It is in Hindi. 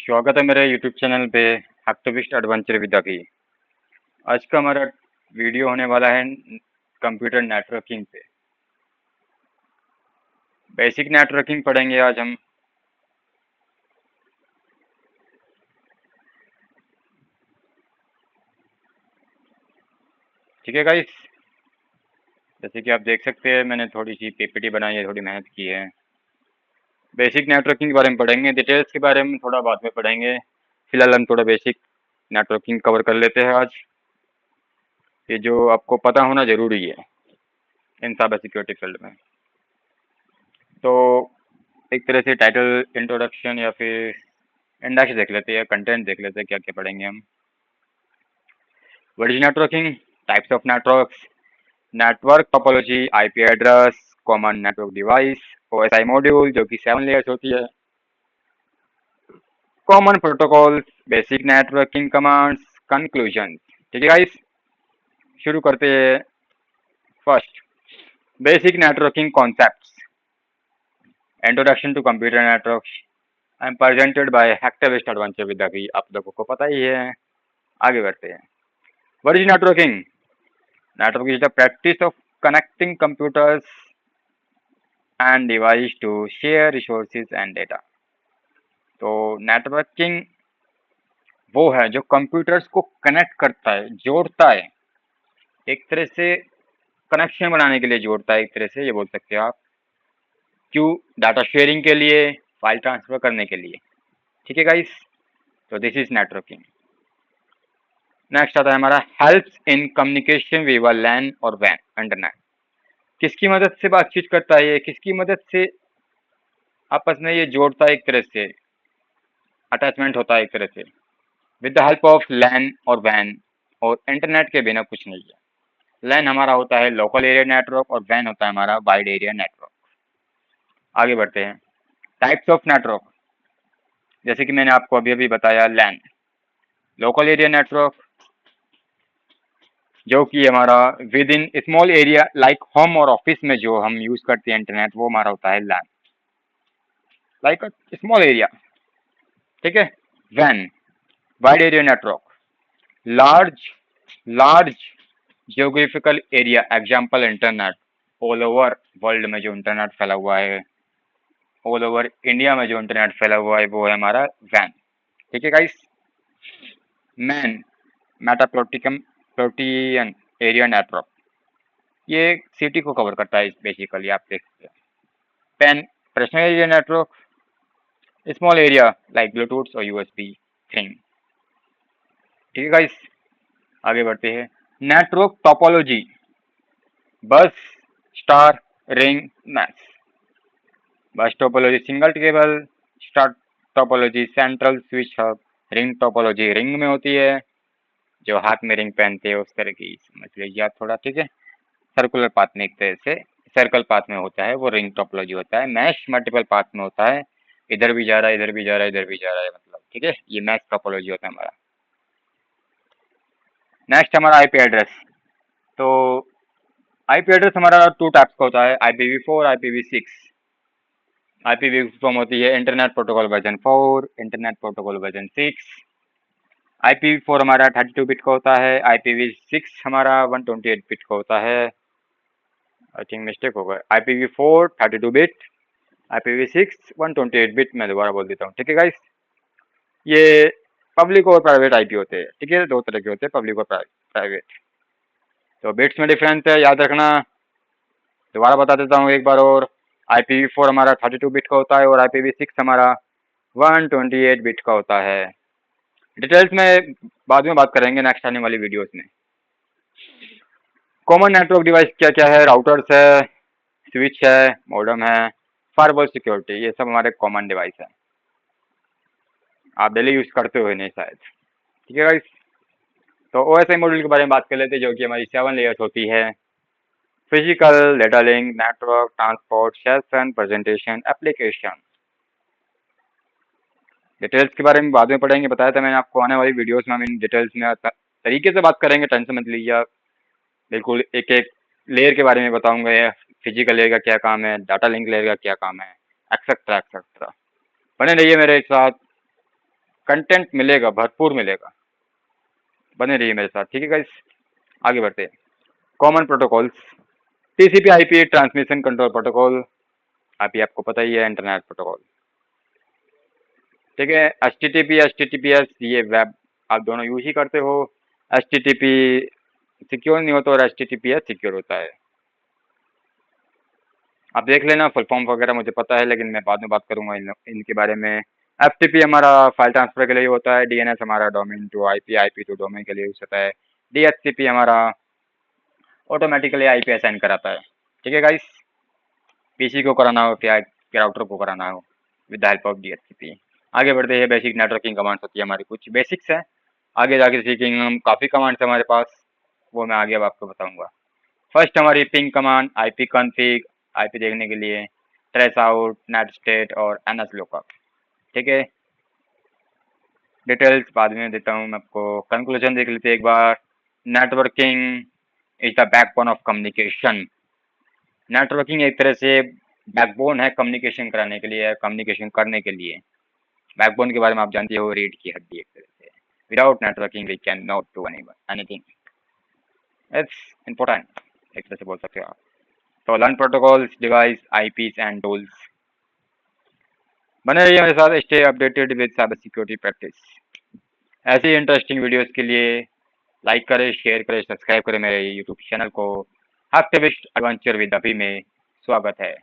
स्वागत है मेरे यूट्यूब चैनल पे हैक्टिविस्ट एडवेंचर विद अभी। आज का हमारा वीडियो होने वाला है कंप्यूटर नेटवर्किंग पे। बेसिक नेटवर्किंग पढ़ेंगे आज हम। ठीक है गाइस, जैसे कि आप देख सकते हैं मैंने थोड़ी सी पीपीटी बनाई है, थोड़ी मेहनत की है। बेसिक नेटवर्किंग के बारे में पढ़ेंगे, डिटेल्स के बारे में थोड़ा बाद में पढ़ेंगे। फिलहाल हम थोड़ा बेसिक नेटवर्किंग कवर कर लेते हैं आज। ये जो आपको पता होना जरूरी है इन साइबर सिक्योरिटी फील्ड में। तो एक तरह से टाइटल इंट्रोडक्शन या फिर इंडेक्स देख लेते हैं, कंटेंट देख लेते हैं, क्या क्या पढ़ेंगे हम। What is networking? Types of networks, network topology, IP address, common network device, OSI module जो कि 7 लेयर्स होती है, common protocols, basic networking commands, conclusion. ठीक है गाइस, शुरू करते हैं। First, basic networking concepts, introduction to computer networks. I am presented by hacktivist adventure with Abhi. आप लोगों को पता ही है। आगे बढ़ते हैं। What is networking? Network is the practice of connecting computers and device to share resources and data. तो नेटवर्किंग वो है जो कंप्यूटर्स को कनेक्ट करता है, जोड़ता है, एक तरह से कनेक्शन बनाने के लिए जोड़ता है, एक तरह से ये बोल सकते हैं आप। क्यों? डाटा शेयरिंग के लिए, फाइल ट्रांसफर करने के लिए। ठीक है गाइस, तो दिस इज नेटवर्किंग। नेक्स्ट आता है हमारा हेल्प्स इन कम्युनिकेशन विद लैन और वैन इंटरनेट। किसकी मदद से बातचीत करता है ये, किसकी मदद से आपस में ये जोड़ता है, एक तरह से अटैचमेंट होता है एक तरह से, विद द हेल्प ऑफ लैन और वैन। और इंटरनेट के बिना कुछ नहीं है। लैन हमारा होता है लोकल एरिया नेटवर्क और वैन होता है हमारा वाइड एरिया नेटवर्क। आगे बढ़ते हैं। टाइप्स ऑफ नेटवर्क, जैसे कि मैंने आपको अभी अभी बताया, लैन लोकल एरिया नेटवर्क जो कि हमारा with in small area like home और ऑफिस में जो हम यूज करते हैं इंटरनेट, वो हमारा होता है लैन, लाइक स्मॉल एरिया। ठीक है। वैन wide area network, large large geographical area, example internet. All over world में जो इंटरनेट फैला हुआ है, ऑल ओवर इंडिया में जो इंटरनेट फैला हुआ है, वो है हमारा वैन। ठीक है गाइस। मैन मेटाप्रोटिकम प्रोटियन एरिया नेटवर्क, ये सिटी को कवर करता है बेसिकली, आप देख सकते हैं। PAN personal area network, small area like Bluetooth और यूएसबी थिंग। ठीक है गाइस, आगे बढ़ते हैं। Network topology, bus, star, ring, mesh. Bus topology single cable, star topology central switch hub, ring topology ring में होती है, जो हाथ में रिंग पहनते हैं उस तरह की, समझ लीजिए आप थोड़ा। ठीक है। सर्कुलर पाथ में एक तरह से सर्कल पाथ में होता है, वो रिंग टोपोलॉजी होता है। मैश मल्टीपल पाथ में होता है, इधर भी जा रहा है, इधर भी जा रहा है, इधर भी जा रहा है, मतलब। ठीक है, ये मैश टोपोलॉजी होता है हमारा। नेक्स्ट हमारा आईपी एड्रेस। तो आईपी एड्रेस हमारा 2 टाइप्स का होता है, IPv4, IPv6। IPv4 फॉर्म होती है internet protocol version 4, internet protocol version 6। IPv4 हमारा 32 बिट का होता है, IPv6 हमारा 128 बिट का होता है। आई थिंक मिस्टेक होगा, IPv4 32 बिट, IPv6 128 बिट। मैं दोबारा बोल देता हूँ। ठीक है गाइस, ये पब्लिक और प्राइवेट आईपी होते हैं। ठीक है, 2 तरह के होते हैं, पब्लिक और प्राइवेट। तो बिट्स में डिफरेंस है, याद रखना। दोबारा बता देता हूँ एक बार और। IPv4 हमारा 32 बिट का होता है और IPv6 हमारा 128 बिट का होता है। डिटेल्स में बाद में बात करेंगे नेक्स्ट आने वाली वीडियोस में। कॉमन नेटवर्क डिवाइस क्या क्या है? राउटर्स है, स्विच है, मॉडेम है, फायरवॉल सिक्योरिटी, ये सब हमारे कॉमन डिवाइस है, आप डेली यूज करते हुए नहीं शायद। ठीक है गाइस, तो ओएसआई मॉड्यूल के बारे में बात कर लेते हैं, जो कि हमारी 7 लेयर्स होती है। Physical, data link, network, transport, session, presentation, application. Details के बारे में बाद में पढ़ेंगे, बताया था मैंने आपको। आने वाली वीडियोस में हम इन डिटेल्स में तरीके से बात करेंगे, टेंशन मत लीजिए आप। बिल्कुल एक एक लेयर के बारे में बताऊंगा, फिजिकल लेयर का क्या काम है, डाटा लिंक लेयर का क्या काम है, एक्सेट्रा एक्सेट्रा। बने रहिए मेरे साथ। कंटेंट मिलेगा, भरपूर मिलेगा, बने रहिए मेरे साथ, ठीक है गाइस। आगे बढ़ते हैं। Common protocols, TCP IP transmission control protocol, अभी आपको पता ही है, इंटरनेट प्रोटोकॉल, ठीक है। H T T P S ये वेब आप दोनों यूज ही करते हो। H T T P secure नहीं होता और H T T P S secure होता है। आप देख लेना, फुल फॉर्म वगैरह मुझे पता है, लेकिन मैं बाद में बात करूंगा इनके बारे में। एफ टी पी हमारा फाइल ट्रांसफर के लिए होता है, डी एन एस हमारा domain to I P to domain के लिए यूज होता है, डी एच सी पी हमारा ऑटोमेटिकली आई पी असाइन कराता है, ठीक है गाइस। पीसी को कराना हो क्या राउटर को कराना हो, with the help of D H C P. आगे बढ़ते हैं। बेसिक नेटवर्किंग कमांड्स होती है हमारी, कुछ बेसिक्स है, आगे जाके सीखेंगे हम। काफ़ी कमांड्स है हमारे पास, वो मैं आगे अब आपको बताऊंगा। फर्स्ट हमारी ping command, IP config, IP देखने के लिए, ट्रेस आउट, नेट स्टेट और एनएस लुकअप, ठीक है। डिटेल्स बाद में देता हूँ मैं आपको। कंक्लूजन देख लेते हैं एक बार। Networking is the backbone of communication. Networking एक तरह से बैकबोन है कम्युनिकेशन कराने के लिए, कम्युनिकेशन करने के लिए। बैकबोन के बारे में आप जानते हो, रीढ़ की हड्डी एक तरह से। Without networking we can not do anything. It's important, एक तरह से बोल सकते हो आप। तो learn protocols, device, IPs and tools. बने रहिए मेरे साथ, stay updated with cyber security practice. ऐसी इंटरेस्टिंग वीडियोस के लिए लाइक करें, शेयर करें, सब्सक्राइब करें मेरे यूट्यूब चैनल को। एक्टिविस्ट एडवेंचर विद अभी में स्वागत है।